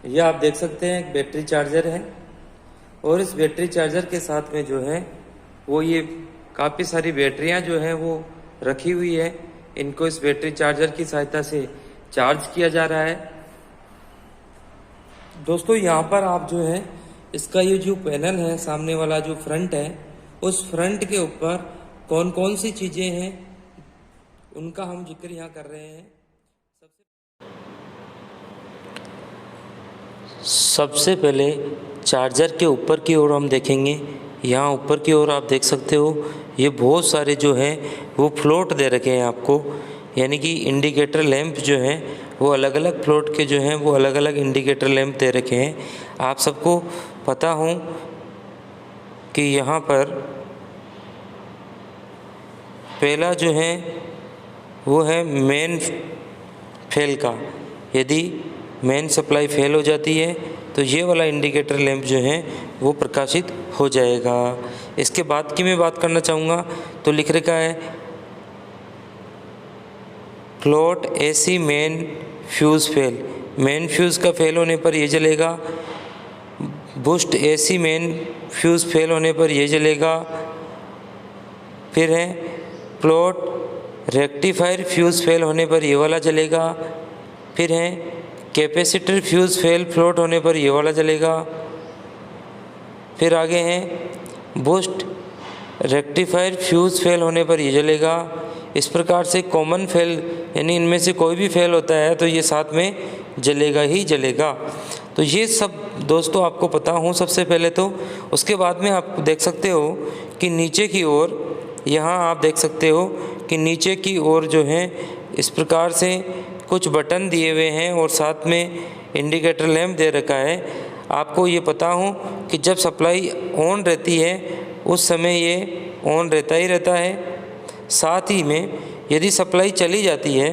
यह आप देख सकते हैं एक बैटरी चार्जर है और इस बैटरी चार्जर के साथ में जो है वो ये काफ़ी सारी बैटरियां जो है वो रखी हुई है। इनको इस बैटरी चार्जर की सहायता से चार्ज किया जा रहा है। दोस्तों यहाँ पर आप जो है इसका ये जो पैनल है, सामने वाला जो फ्रंट है, उस फ्रंट के ऊपर कौन कौन सी चीज़ें हैं उनका हम जिक्र यहाँ कर रहे हैं। सबसे पहले चार्जर के ऊपर की ओर हम देखेंगे। यहाँ ऊपर की ओर आप देख सकते हो ये बहुत सारे जो हैं वो फ्लोट दे रखे हैं आपको, यानी कि इंडिकेटर लैंप जो हैं वो अलग अलग फ्लोट के जो हैं वो अलग अलग इंडिकेटर लैंप दे रखे हैं। आप सबको पता हो कि यहाँ पर पहला जो है वो है मेन फेल का। यदि मेन सप्लाई फेल हो जाती है तो ये वाला इंडिकेटर लैंप जो है वो प्रकाशित हो जाएगा। इसके बाद की मैं बात करना चाहूँगा तो लिख रखा है float AC main fuse fail. Main fuse का फेल होने पर ये जलेगा। Boost AC main fuse fail होने पर ये जलेगा। फिर है फ्लोट रेक्टिफायर फ्यूज़ फेल होने पर ये वाला जलेगा। फिर है कैपेसिटर फ्यूज़ फेल फ्लोट होने पर ये वाला जलेगा। फिर आगे हैं बूस्ट रेक्टिफायर फ्यूज़ फेल होने पर ये जलेगा। इस प्रकार से कॉमन फेल यानी इनमें से कोई भी फेल होता है तो ये साथ में जलेगा ही जलेगा। तो ये सब दोस्तों आपको पता हो सबसे पहले तो। उसके बाद में आप देख सकते हो कि नीचे की ओर, यहाँ आप देख सकते हो कि नीचे की ओर जो है इस प्रकार से कुछ बटन दिए हुए हैं और साथ में इंडिकेटर लैंप दे रखा है। आपको ये पता हो कि जब सप्लाई ऑन रहती है उस समय ये ऑन रहता ही रहता है। साथ ही में यदि सप्लाई चली जाती है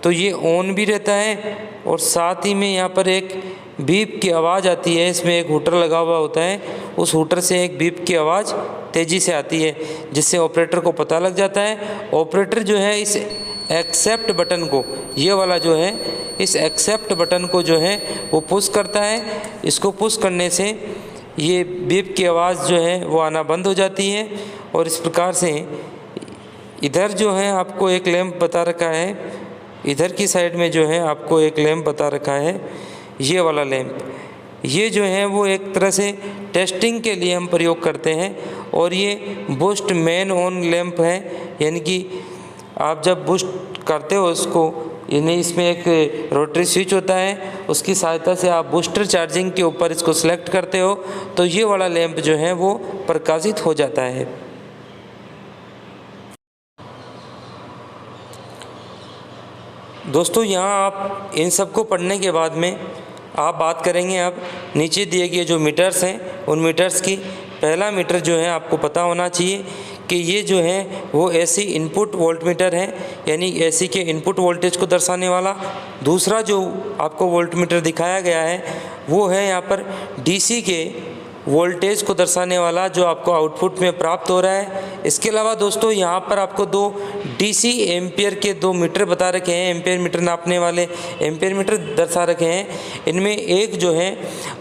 तो ये ऑन भी रहता है और साथ ही में यहाँ पर एक बीप की आवाज़ आती है। इसमें एक हूटर लगा हुआ होता है, उस हूटर से एक बीप की आवाज़ तेज़ी से आती है जिससे ऑपरेटर को पता लग जाता है। ऑपरेटर जो है इस एक्सेप्ट बटन को, ये वाला जो है इस एक्सेप्ट बटन को जो है वो पुश करता है। इसको पुश करने से ये बीप की आवाज़ जो है वो आना बंद हो जाती है। और इस प्रकार से इधर जो है आपको एक लैंप बता रखा है, इधर की साइड में जो है आपको एक लैंप बता रखा है, ये वाला लैंप। ये जो है वो एक तरह से टेस्टिंग के लिए हम प्रयोग करते हैं और ये बूस्ट मेन ऑन लैंप है। यानी कि आप जब बूस्ट करते हो उसको, यानी इसमें एक रोटरी स्विच होता है, उसकी सहायता से आप बूस्टर चार्जिंग के ऊपर इसको सेलेक्ट करते हो तो ये वाला लैंप जो है वो प्रकाशित हो जाता है। दोस्तों यहाँ आप इन सब को पढ़ने के बाद में आप बात करेंगे अब नीचे दिए गए जो मीटर्स हैं उन मीटर्स की। पहला मीटर जो है आपको पता होना चाहिए कि ये जो है वो एसी इनपुट वोल्ट मीटर है, यानी एसी के इनपुट वोल्टेज को दर्शाने वाला। दूसरा जो आपको वोल्ट मीटर दिखाया गया है वो है यहाँ पर डीसी के वोल्टेज को दर्शाने वाला जो आपको आउटपुट में प्राप्त हो रहा है। इसके अलावा दोस्तों यहाँ पर आपको दो डीसी एम्पियर के दो मीटर बता रखे हैं, एम्पियर मीटर नापने वाले एम्पियर मीटर दर्शा रखे हैं। इनमें एक जो है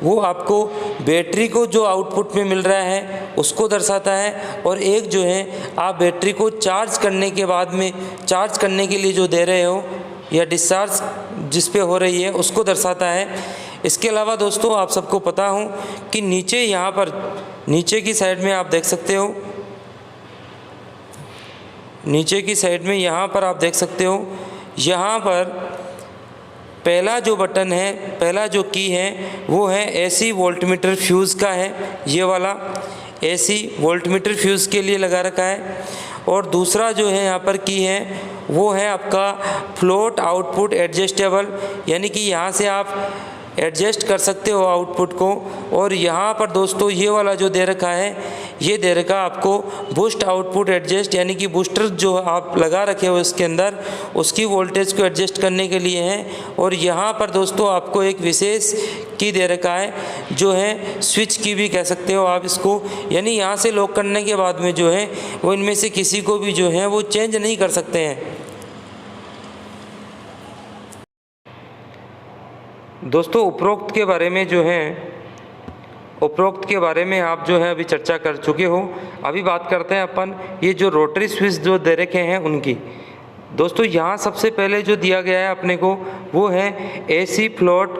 वो आपको बैटरी को जो आउटपुट में मिल रहा है उसको दर्शाता है और एक जो है आप बैटरी को चार्ज करने के बाद में चार्ज करने के लिए जो दे रहे हो या डिस्चार्ज जिस पे हो रही है उसको दर्शाता है। इसके अलावा दोस्तों आप सबको पता हो कि नीचे यहाँ पर नीचे की साइड में आप देख सकते हो, नीचे की साइड में यहाँ पर आप देख सकते हो, यहाँ पर पहला जो बटन है, पहला जो की है वो है एसी वोल्टमीटर फ्यूज़ का है। ये वाला एसी वोल्टमीटर फ्यूज़ के लिए लगा रखा है। और दूसरा जो है यहाँ पर की है वो है आपका फ्लोट आउटपुट एडजस्टेबल, यानी कि यहाँ से आप एडजस्ट कर सकते हो आउटपुट को। और यहाँ पर दोस्तों ये वाला जो दे रखा है ये दे रखा आपको बूस्ट आउटपुट एडजस्ट, यानी कि बूस्टर जो आप लगा रखे हो इसके अंदर उसकी वोल्टेज को एडजस्ट करने के लिए है। और यहाँ पर दोस्तों आपको एक विशेष की दे रखा है जो है स्विच की भी कह सकते हो आप इसको, यानी यहाँ से लॉक करने के बाद में जो है वो इनमें से किसी को भी जो है वो चेंज नहीं कर सकते हैं। दोस्तों उपरोक्त के बारे में आप जो है अभी चर्चा कर चुके हो। अभी बात करते हैं अपन ये जो रोटरी स्विच जो दे रखे हैं उनकी। दोस्तों यहाँ सबसे पहले जो दिया गया है अपने को वो है AC float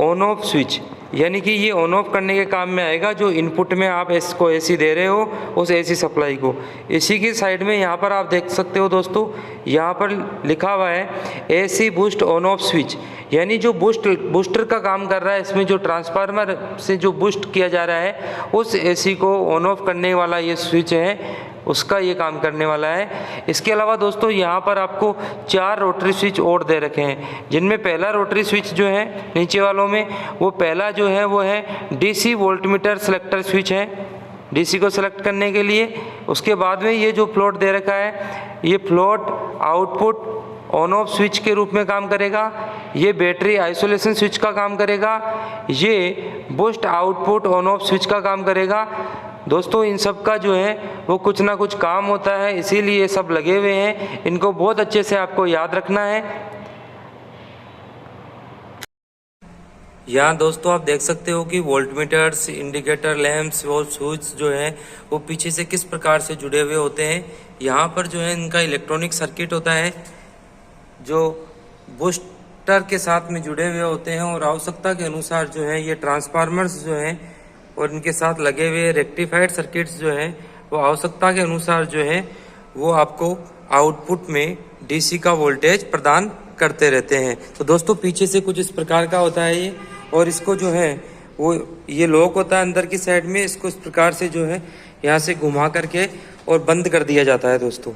on off switch, यानी कि ये ऑन ऑफ करने के काम में आएगा। जो इनपुट में आप इसको AC दे रहे हो उस AC सप्लाई को, इसी की साइड में यहाँ पर आप देख सकते हो दोस्तों, यहाँ पर लिखा हुआ है AC boost on off switch, यानी जो बूस्टर का काम कर रहा है। इसमें जो ट्रांसफार्मर से जो बूस्ट किया जा रहा है उस AC को ऑन ऑफ करने वाला ये स्विच है, उसका ये काम करने वाला है। इसके अलावा दोस्तों यहाँ पर आपको 4 रोटरी स्विच और दे रखे हैं, जिनमें पहला रोटरी स्विच जो है नीचे वालों में वो पहला जो है वो है DC वोल्टमीटर सेलेक्टर स्विच है, DC को सेलेक्ट करने के लिए। उसके बाद में ये जो फ्लोट दे रखा है ये float output on off switch के रूप में काम करेगा। ये बैटरी आइसोलेशन स्विच का काम करेगा, ये boost output on off switch का काम करेगा। दोस्तों इन सब का जो है वो कुछ ना कुछ काम होता है, इसीलिए ये सब लगे हुए हैं। इनको बहुत अच्छे से आपको याद रखना है। यहाँ दोस्तों आप देख सकते हो कि वोल्टमीटर्स, इंडिकेटर लैंप्स और स्विच जो है वो पीछे से किस प्रकार से जुड़े हुए होते हैं। यहाँ पर जो है इनका इलेक्ट्रॉनिक सर्किट होता है जो बूस्टर के साथ में जुड़े हुए होते हैं, और आवश्यकता के अनुसार जो है ये ट्रांसफार्मर्स जो हैं और इनके साथ लगे हुए रेक्टिफाइड सर्किट्स जो हैं वो आवश्यकता के अनुसार जो है वो आपको आउटपुट में DC का वोल्टेज प्रदान करते रहते हैं। तो दोस्तों पीछे से कुछ इस प्रकार का होता है ये, और इसको जो है वो ये लॉक होता है अंदर की साइड में, इसको इस प्रकार से जो है यहाँ से घुमा करके और बंद कर दिया जाता है दोस्तों।